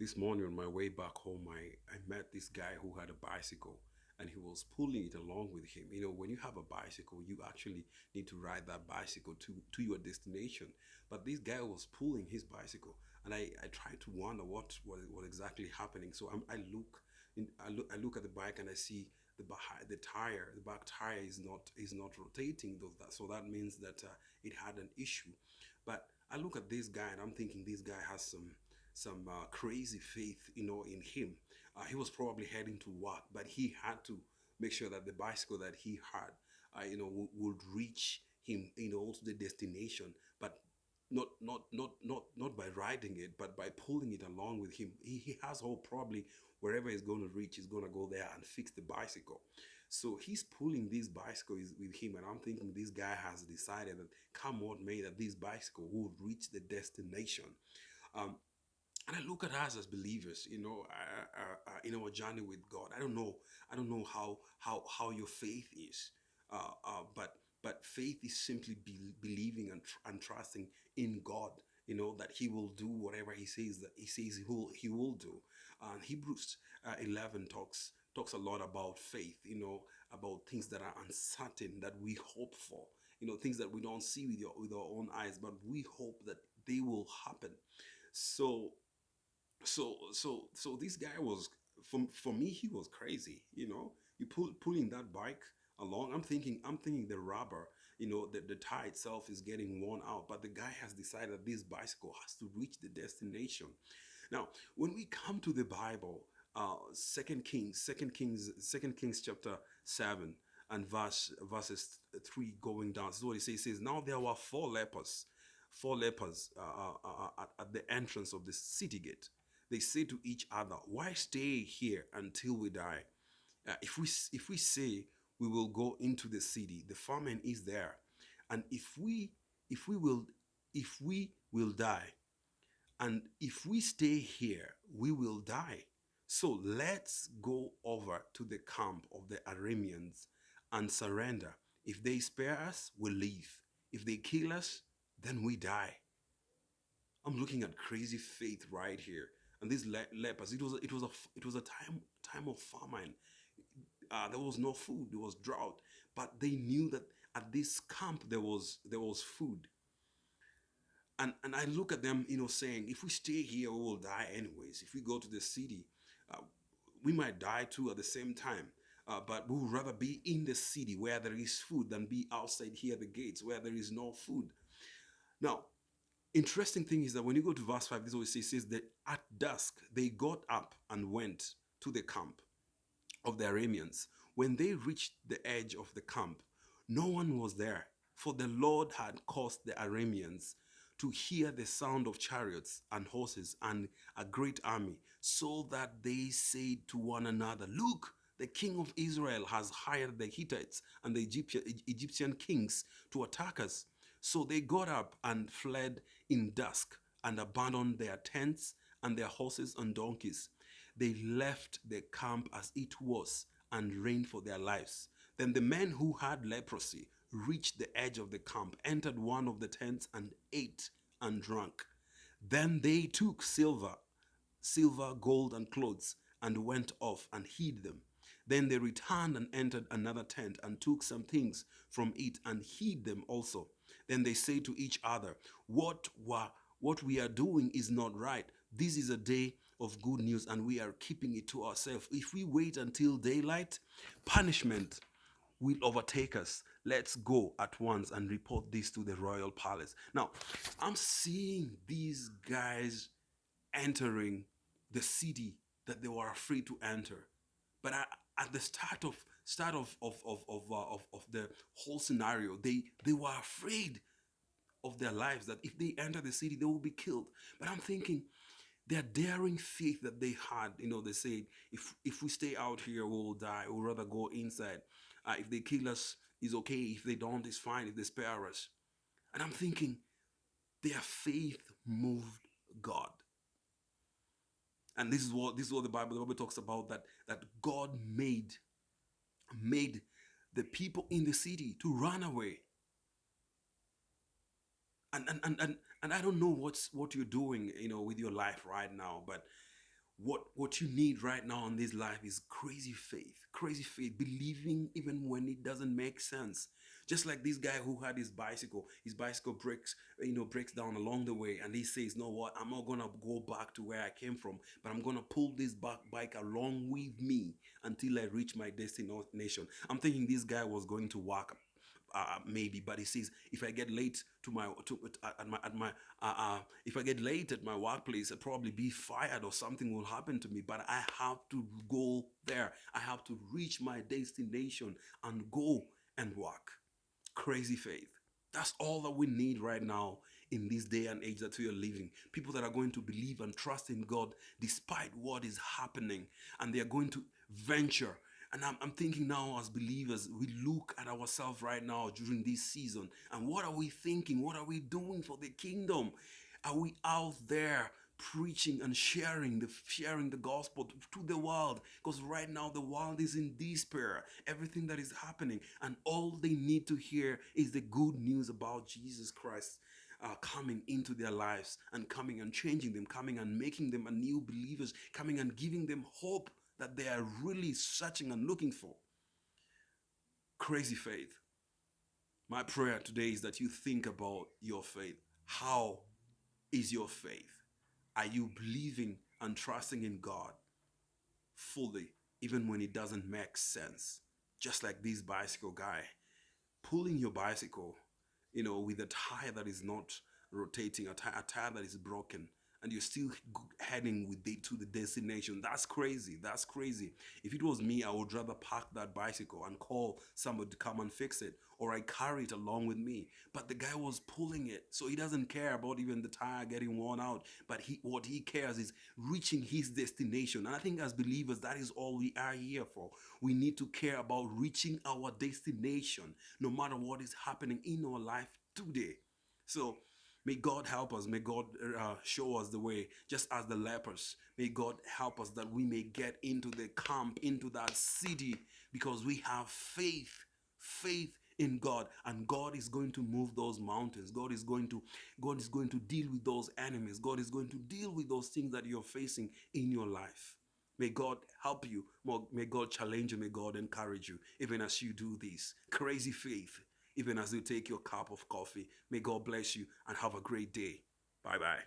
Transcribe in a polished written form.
This morning on my way back home, I met this guy who had a bicycle and he was pulling it along with him. You know, when you have a bicycle, you actually need to ride that bicycle to your destination. But this guy was pulling his bicycle, and I tried to wonder what exactly happening. So I look at the bike and I see the back tire is not rotating. So that means that it had an issue. But I look at this guy and I'm thinking this guy has some crazy faith, in him. He was probably heading to work, but he had to make sure that the bicycle that he had, would reach him, to the destination. But not by riding it, but by pulling it along with him. He has hope. Probably wherever he's going to reach, he's going to go there and fix the bicycle. So he's pulling this bicycle with him, and I'm thinking this guy has decided that come what may, that this bicycle will reach the destination. Um, and I look at us as believers, in our journey with God. I don't know how your faith is, but faith is simply believing and trusting in God. That He will do whatever He will do. And Hebrews 11 talks a lot about faith. About things that are uncertain that we hope for. Things that we don't see with our own eyes, but we hope that they will happen. So so this guy was, for me, he was crazy. You pulling that bike along. I'm thinking the rubber, the tire itself is getting worn out, but the guy has decided that this bicycle has to reach the destination. Now, when we come to the Bible, Second Kings chapter 7 and verses 3 going down. This is what it says. It says, now there were four lepers at the entrance of the city gate. They say to each other, why stay here until we die? If we say we will go into the city, the famine is there, and if we will die, and if we stay here, we will die. So let's go over to the camp of the Arameans and surrender. If they spare us, we live. If they kill us, then we die. I'm looking at crazy faith right here. And these lepers, it was a time of famine. There was no food, there was drought, but they knew that at this camp there was food. And I look at them, saying, if we stay here, we will die anyways. If we go to the city, uh, we might die too at the same time. But we would rather be in the city where there is food than be outside here at the gates where there is no food. Now, interesting thing is that when you go to verse 5, this is what it says that at dusk they got up and went to the camp of the Arameans. When they reached the edge of the camp, no one was there, for the Lord had caused the Arameans to hear the sound of chariots and horses and a great army, so that they said to one another, look, the king of Israel has hired the Hittites and the Egyptian kings to attack us. So they got up and fled in dusk and abandoned their tents and their horses and donkeys. They left the camp as it was and ran for their lives. Then the men who had leprosy reached the edge of the camp, entered one of the tents, and ate and drank. Then they took silver, gold, and clothes, and went off and hid them. Then they returned and entered another tent and took some things from it and hid them also. Then they say to each other, what we are doing is not right. This is a day of good news and we are keeping it to ourselves. If we wait until daylight, punishment will overtake us. Let's go at once and report this to the royal palace. Now, I'm seeing these guys entering the city that they were afraid to enter. But at the start of the whole scenario, they were afraid of their lives, that if they enter the city, they will be killed. But I'm thinking, their daring faith that they had, they said, if we stay out here, we'll die. We'll rather go inside. If they kill us, it's okay. If they don't, it's fine. If they spare us. And I'm thinking, their faith moved God. And this is what the Bible talks about, that God made the people in the city to run away. And I don't know what you're doing, with your life right now, but What you need right now in this life is crazy faith, believing even when it doesn't make sense. Just like this guy who had his bicycle breaks, breaks down along the way, and he says, "No, what? I'm not gonna go back to where I came from, but I'm gonna pull this bike along with me until I reach my destination." I'm thinking this guy was going to walk, maybe, but he says, if I get late to my to at my if I get late at my workplace, I'll probably be fired or something will happen to me, but I have to go there. I have to reach my destination and go and work. Crazy faith. That's all that we need right now in this day and age that we are living. People that are going to believe and trust in God despite what is happening, and they are going to venture. And I'm thinking now, as believers, we look at ourselves right now during this season, and what are we thinking? What are we doing for the kingdom? Are we out there preaching and sharing the gospel to the world? Because right now the world is in despair, everything that is happening, and all they need to hear is the good news about Jesus Christ, coming into their lives and coming and changing them, coming and making them a new believers, coming and giving them hope that they are really searching and looking for. Crazy faith. My prayer today is that you think about your faith. How is your faith? Are you believing and trusting in God fully, even when it doesn't make sense? Just like this bicycle guy, pulling your bicycle, with a tire that is not rotating, a tire that is broken, and you're still heading with it to the destination. That's crazy. That's crazy. If it was me, I would rather park that bicycle and call somebody to come and fix it, or I carry it along with me. But the guy was pulling it, so he doesn't care about even the tire getting worn out. But what he cares is reaching his destination. And I think as believers, that is all we are here for. We need to care about reaching our destination, no matter what is happening in our life today. So may God help us. May God show us the way, just as the lepers. May God help us that we may get into the camp, into that city, because we have faith in God, and God is going to move those mountains. God is going to deal with those enemies. God is going to deal with those things that you're facing in your life. May God help you. May God challenge you. May God encourage you, even as you do this. Crazy faith, even as you take your cup of coffee. May God bless you and have a great day. Bye bye.